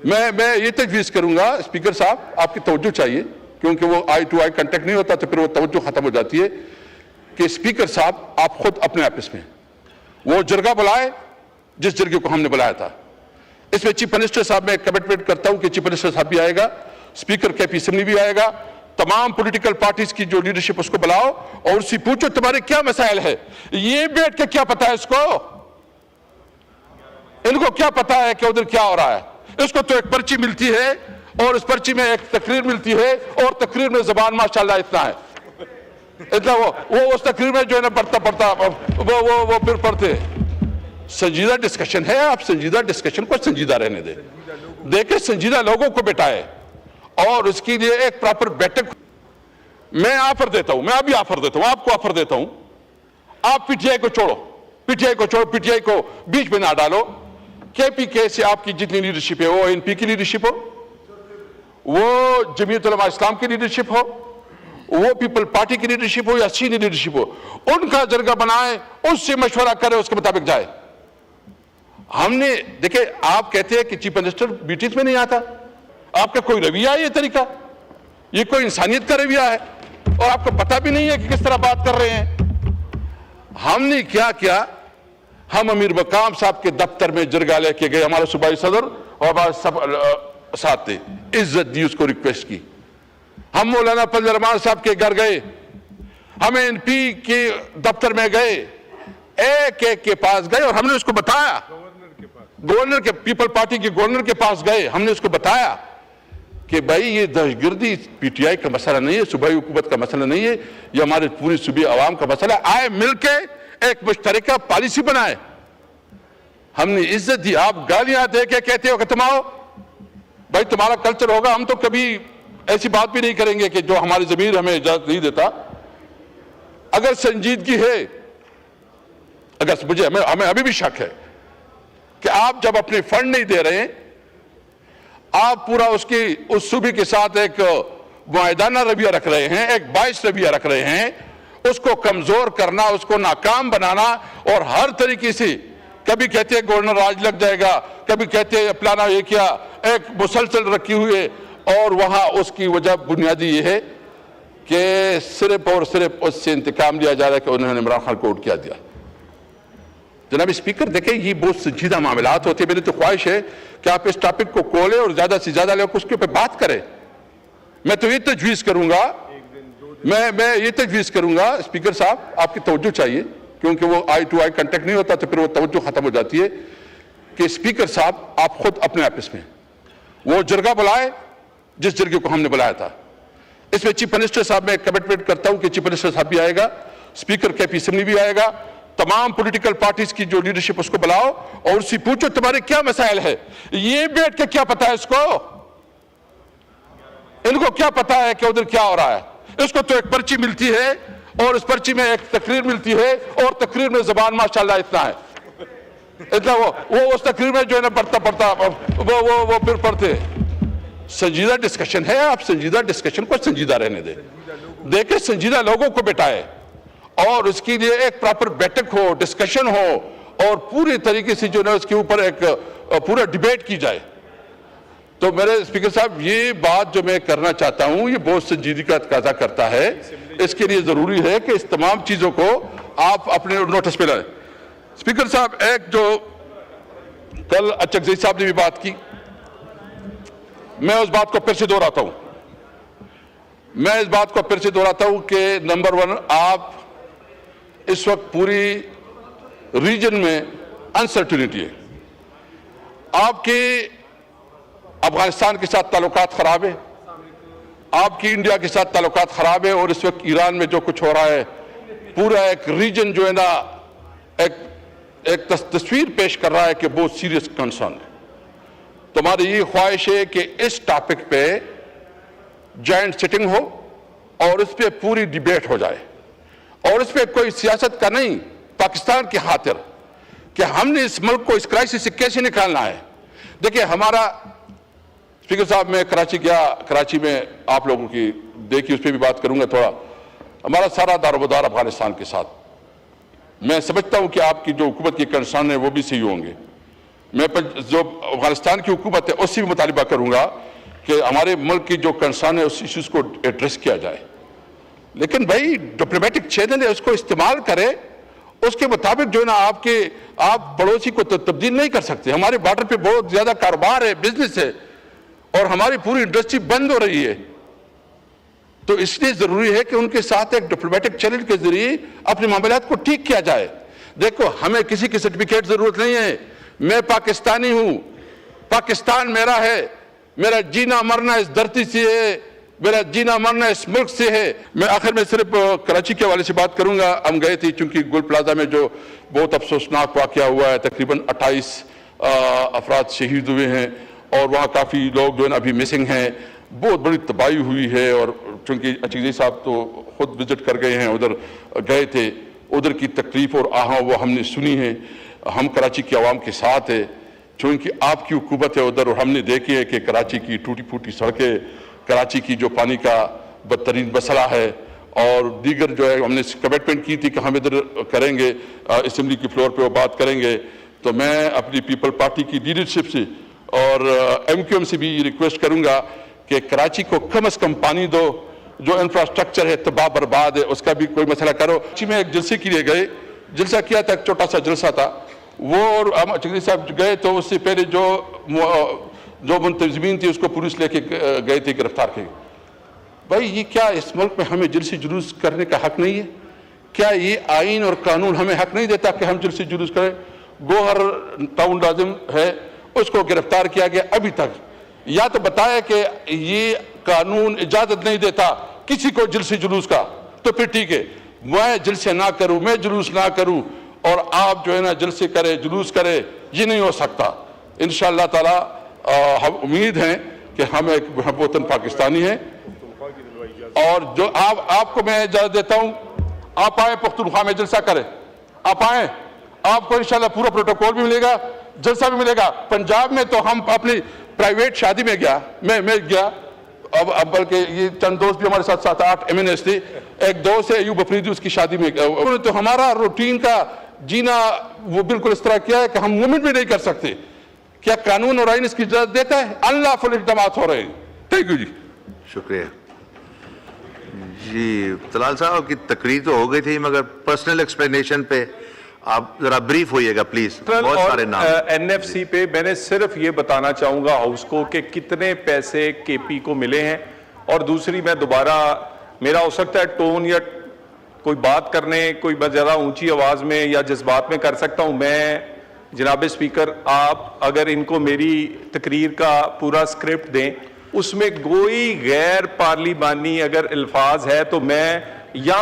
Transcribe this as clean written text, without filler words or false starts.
میں یہ تجویز کروں گا اسپیکر صاحب، آپ کی توجہ چاہیے کیونکہ وہ آئی ٹو آئی کنٹیکٹ نہیں ہوتا تو پھر وہ توجہ ختم ہو جاتی ہے کہ اسپیکر صاحب آپ خود اپنے آپس میں وہ جرگہ بلائے جس جرگے کو ہم نے بلایا تھا۔ اس میں چیف منسٹر صاحب میں کمٹمنٹ کرتا ہوں کہ چیف منسٹر صاحب بھی آئے گا، اسپیکر کے پی اسمبلی بھی آئے گا، تمام پولیٹیکل پارٹیز کی جو لیڈرشپ اس کو بلاؤ اور اس سے پوچھو تمہارے کیا مسائل ہے۔ یہ بیٹھ کے کیا پتا ہے اس کو، ان کو کیا پتا ہے کہ ادھر کیا ہو رہا ہے؟ اس کو تو ایک پرچی ملتی ہے اور اس پرچی میں ایک تقریر ملتی ہے اور تقریر میں زبان ماشاءاللہ اتنا ہے، اتنا وہ اس تقریر میں جو ہے نا پڑھتا وہ پھر پڑھتے۔ سنجیدہ ڈسکشن ہے، آپ سنجیدہ ڈسکشن کو سنجیدہ رہنے دیں، دیکھیں سنجیدہ لوگوں کو بٹھائے اور اس کے لیے ایک پراپر بیٹھک۔ میں آفر دیتا ہوں، میں ابھی آفر دیتا ہوں، آپ کو آفر دیتا ہوں، آپ پی ٹی آئی کو چھوڑو، پی ٹی آئی کو بیچ میں نہ ڈالو۔ کے پی کے سے آپ کی جتنی لیڈرشپ ہے، وہ این پی کی لیڈرشپ ہو، وہ جمعیت علماء اسلام کی لیڈرشپ ہو، وہ پیپل پارٹی کی لیڈرشپ ہو یا سینئر لیڈرشپ ہو، ان کا جرگہ بنائے، اس سے مشورہ کرے، اس کے مطابق جائے۔ ہم نے دیکھیں، آپ کہتے ہیں کہ چیف منسٹر میٹنگز میں نہیں آتا، آپ کا کوئی رویہ ہے، یہ طریقہ، یہ کوئی انسانیت کا رویہ ہے اور آپ کو پتہ بھی نہیں ہے کہ کس طرح بات کر رہے ہیں۔ ہم نے کیا کیا، ہم امیر مقام صاحب کے دفتر میں جرگہ لے کے گئے، ہمارے صوبائی صدر اور ہمارے سب ساتھ تھے، عزت دی، اس کو ریکویسٹ کی۔ ہم مولانا فضل الرحمان صاحب کے گھر گئے، ہم این پی کے دفتر میں گئے، ایک کے پاس گئے اور ہم نے اس کو بتایا، گورنر کے پیپل پارٹی کے گورنر کے پاس گئے، ہم نے اس کو بتایا کہ بھائی یہ دہشت گردی پی ٹی آئی کا مسئلہ نہیں ہے، صوبائی حکومت کا مسئلہ نہیں ہے، یہ ہمارے پوری صوبائی عوام کا مسئلہ ہے، آئے مل کے ایک مشترکہ پالیسی بنائے۔ ہم نے عزت دی، آپ گالیاں دے کے کہتے ہو کہ تم آؤ، بھائی تمہارا کلچر ہوگا، ہم تو کبھی ایسی بات بھی نہیں کریں گے کہ جو ہماری ضمیر ہمیں اجازت نہیں دیتا۔ اگر سنجیدگی ہے، اگر ہمیں ابھی بھی شک ہے کہ آپ جب اپنے فنڈ نہیں دے رہے ہیں، آپ پورا اس صوبے کے ساتھ ایک معاہدانہ رویہ رکھ رہے ہیں، ایک باعث رویہ رکھ رہے ہیں، اس کو کمزور کرنا، اس کو ناکام بنانا اور ہر طریقے سے کبھی کہتے ہیں گورنر راج لگ جائے گا، کبھی کہتے ہیں پلانا یہ کیا، ایک مسلسل رکھی ہوئی ہے۔ اور وہاں اس کی وجہ بنیادی یہ ہے کہ صرف اور صرف اس سے انتقام لیا جا رہا ہے کہ انہوں نے عمران خان کو ووٹ کیا دیا۔ جناب اسپیکر دیکھیں، یہ بہت سنجیدہ معاملات ہوتے ہیں، میری تو خواہش ہے کہ آپ اس ٹاپک کو کھولیں اور زیادہ سے زیادہ لوگ اس کے اوپر بات کریں۔ میں تو یہ تجویز کروں گا، میں یہ تجویز کروں گا اسپیکر صاحب، آپ کی توجہ چاہیے کیونکہ وہ آئی ٹو آئی کنٹیکٹ نہیں ہوتا تو پھر وہ توجہ ختم ہو جاتی ہے کہ اسپیکر صاحب آپ خود اپنے آپس میں وہ جرگہ بلائے جس جرگے کو ہم نے بلایا تھا۔ اس میں چیف منسٹر صاحب میں کمٹمنٹ کرتا ہوں کہ چیف منسٹر صاحب بھی آئے گا، اسپیکر کے پی اسمبلی بھی آئے گا، تمام پولیٹیکل پارٹیز کی جو لیڈرشپ اس کو بلاؤ اور اس سے پوچھو تمہارے کیا مسائل ہے۔ یہ بیٹھ کے کیا پتا ہے اس کو، ان کو کیا پتا ہے کہ ادھر کیا ہو رہا ہے؟ اس کو تو ایک پرچی ملتی ہے اور اس پرچی میں ایک تقریر ملتی ہے اور تقریر میں زبان ماشاءاللہ اتنا ہے، اتنا وہ اس تقریر میں جو ہے نا پڑھتا وہ پھر پڑھتے۔ سنجیدہ ڈسکشن ہے، آپ سنجیدہ ڈسکشن کو سنجیدہ رہنے دیں، دیکھیں سنجیدہ لوگوں کو بٹھائے اور اس کے لیے ایک پراپر بیٹھک ہو، ڈسکشن ہو اور پوری طریقے سے جو ہے اس کے اوپر ایک پورا ڈیبیٹ کی جائے۔ تو میرے اسپیکر صاحب، یہ بات جو میں کرنا چاہتا ہوں یہ بہت سنجیدگی کا تقاضا کرتا ہے، اس کے لیے ضروری ہے کہ اس تمام چیزوں کو آپ اپنے نوٹس پہ لائیں۔ اسپیکر صاحب، ایک جو کل اچکزئی صاحب نے بھی بات کی، میں اس بات کو پھر سے دہراتا ہوں کہ نمبر 1 آپ اس وقت پوری ریجن میں انسرٹینٹی ہے، آپ کے افغانستان کے ساتھ تعلقات خراب ہیں، آپ کی انڈیا کے ساتھ تعلقات خراب ہیں اور اس وقت ایران میں جو کچھ ہو رہا ہے، پورا ایک ریجن جو ہے نا ایک تصویر پیش کر رہا ہے کہ بہت سیریس کنسرن ہے۔ تو ہماری یہ خواہش ہے کہ اس ٹاپک پہ جوائنٹ سیٹنگ ہو اور اس پہ پوری ڈیبیٹ ہو جائے اور اس پہ کوئی سیاست کا نہیں، پاکستان کی خاطر کہ ہم نے اس ملک کو اس کرائسس سے کیسے نکالنا ہے۔ دیکھیں ہمارا اسپیکر صاحب، میں کراچی گیا، کراچی میں آپ لوگوں کی دیکھی، اس پہ بھی بات کروں گا تھوڑا۔ ہمارا سارا دار و مدار افغانستان کے ساتھ، میں سمجھتا ہوں کہ آپ کی جو حکومت کی کنسرن ہے وہ بھی صحیح ہوں گے۔ میں جو افغانستان کی حکومت ہے اس سے بھی مطالبہ کروں گا کہ ہمارے ملک کی جو کنسرن ہے اس ایشوز کو ایڈریس کیا جائے. لیکن بھائی ڈپلومیٹک چینل ہے, اس کو استعمال کرے, اس کے مطابق جو ہے نا آپ پڑوسی کو تبدیل نہیں کر سکتے. ہمارے بارڈر پہ بہت زیادہ کاروبار ہے, بزنس ہے, اور ہماری پوری انڈسٹری بند ہو رہی ہے. تو اس لیے ضروری ہے کہ ان کے ساتھ ایک ڈپلومیٹک چینل کے ذریعے اپنے معاملات کو ٹھیک کیا جائے. دیکھو ہمیں کسی کی سرٹیفکیٹ ضرورت نہیں ہے, میں پاکستانی ہوں, پاکستان میرا ہے, میرا جینا مرنا اس دھرتی سے ہے, میرا جینا مرنا اس ملک سے ہے. میں آخر میں صرف کراچی کے حوالے سے بات کروں گا. ہم گئے تھے چونکہ گل پلازا میں جو بہت افسوسناک واقعہ ہوا ہے, تقریباً 28 افراد شہید ہوئے ہیں, اور وہاں کافی لوگ جو ہے نا ابھی مسنگ ہیں. بہت بڑی تباہی ہوئی ہے, اور چونکہ اچیزی صاحب تو خود وزٹ کر گئے ہیں, ادھر گئے تھے, ادھر کی تکلیف اور آہاں وہ ہم نے سنی ہے. ہم کراچی کی عوام کے ساتھ ہیں, چونکہ آپ کی حکومت ہے ادھر, اور ہم نے دیکھی ہے کہ کراچی کی ٹوٹی پھوٹی سڑکیں, کراچی کی جو پانی کا بدترین مسئلہ ہے, اور دیگر جو ہے ہم نے کمٹمنٹ کی تھی کہ ہم ادھر کریں گے, اسمبلی کی فلور پہ وہ بات کریں گے. تو میں اپنی پیپل پارٹی کی لیڈرشپ سے اور ایم کیو ایم سے بھی ریکویسٹ کروں گا کہ کراچی کو کم از کم پانی دو. جو انفراسٹرکچر ہے تباہ برباد ہے, اس کا بھی کوئی مسئلہ کرو. کراچی میں ایک جلسے کے لیے گئے, جلسہ کیا تھا, ایک چھوٹا سا جلسہ تھا وہ, اور ہم چودھری صاحب گئے تو اس سے پہلے جو منتظمین تھی اس کو پولیس لے کے گئے تھے, گرفتار کے. بھائی یہ کیا اس ملک میں ہمیں جلسے جلوس کرنے کا حق نہیں ہے؟ کیا یہ آئین اور قانون ہمیں حق نہیں دیتا کہ ہم جلسے جلوس کریں؟ گوہر ٹاؤن ناظم ہے, اس کو گرفتار کیا گیا. ابھی تک یا تو بتایا کہ یہ قانون اجازت نہیں دیتا کسی کو جلسے جلوس کا, تو پھر ٹھیک ہے, میں جلسے نہ کروں, میں جلوس نہ کروں, اور آپ جو ہے نا جلسے کرے, جلوس کرے, یہ نہیں ہو سکتا. انشاءاللہ تعالی ہم امید ہیں کہ ہم ایک محب وطن پاکستانی ہیں, اور جو آپ کو میں اجازت دیتا ہوں, آپ آئیں پختونخوا میں جلسہ کریں, آپ آئیں, آپ کو انشاءاللہ پورا پروٹوکول بھی ملے گا, جلسہ بھی ملے گا. پنجاب میں تو ہم اپنی پرائیویٹ شادی میں گیا, میں گیا, اب بلکہ یہ چند دوست بھی ہمارے ساتھ 7-8 ایم این ایس تھے. ایک دوست ہے ایوب افریدی, اس کی شادی میں انہوں نے تو ہمارا روٹین کا جینا وہ بالکل اس طرح کیا ہے کہ ہم مومنٹ بھی نہیں کر سکتے. کیا قانون اور آئین اس کی اجازت دیتا ہے؟ انلافل اقدامات ہو رہے ہیں. تھینک یو جی. شکریہ جی. طلال صاحب کی تقریر تو ہو گئی تھی, مگر پرسنل ایکسپلینیشن پہ آپ ذرا بریف ہوئیے گا پلیز. بہت سارے نام این ایف سی پہ میں نے صرف یہ بتانا چاہوں گا ہاؤس کو کہ کتنے پیسے کے پی کو ملے ہیں. اور دوسری میں دوبارہ, میرا ہو سکتا ہے ٹون یا کوئی بات کرنے کوئی زیادہ اونچی آواز میں یا جذبات میں کر سکتا ہوں. میں جناب اسپیکر, آپ اگر ان کو میری تقریر کا پورا سکرپٹ دیں, اس میں کوئی غیر پارلیمانی اگر الفاظ ہے تو میں یا